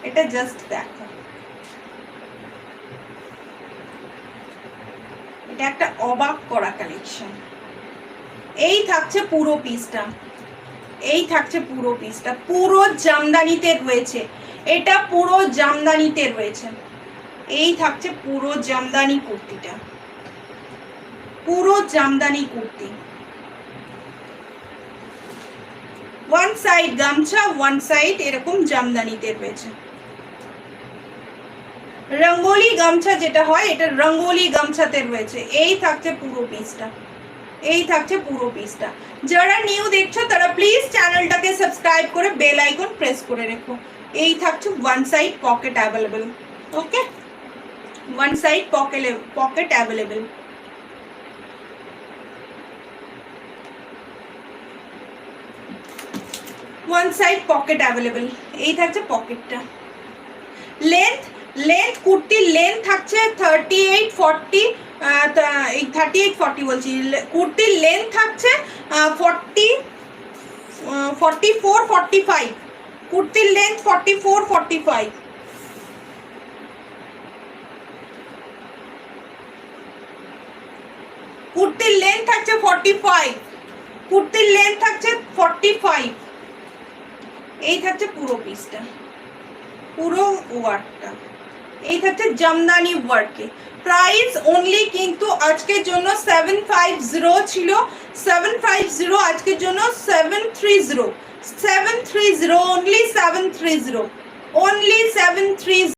এটা জাস্ট দেখো, এটা একটা অবাক করা কালেকশন। এই থাকছে পুরো পিসটা, এই থাকছে পুরো পিসটা, পুরো জামদানিতে রয়েছে, এটা পুরো জামদানিতে রয়েছে। এই থাকছে পুরো জামদানি কুর্তিটা, পুরো জামদানি কুর্তি। ওয়ান সাইড গামছা, ওয়ান সাইড এরকম জামদানিতে রয়েছে। রঙ্গোলি গামছা যেটা হয়, এটা রঙ্গোলি গামছাতে রয়েছে। এই থাকছে পুরো পিসটা, এই থাকছে পুরো পিসটা। যারা নিউ দেখছো তারা প্লিজ চ্যানেলটাকে সাবস্ক্রাইব করে বেল আইকন প্রেস করে রেখো। এই থাকছে one side pocket available. Okay, one side pocket available. One side pocket available. এই থাকছে পকেটটা। লেন্থ কুর্তির লেন্থ থাকছে 38-40, 38-40 বলছি, কুর্তির লেন্থ থাকছে 44-45, কুর্তির লেন্থ 44-45। কুর্তির লেন্থ থাকছে 45, কুর্তির লেন্থ থাকছে 45। এই থাকছে পুরো পিসটা, পুরো ওয়ার্কটা। এই থাকছে জামদানি ওয়ার্কে। প্রাইস অনলি কিন্তু আজকের জন্য 750 ছিল, 750 আজকের জন্য 730, অনলি 730, অনলি 730।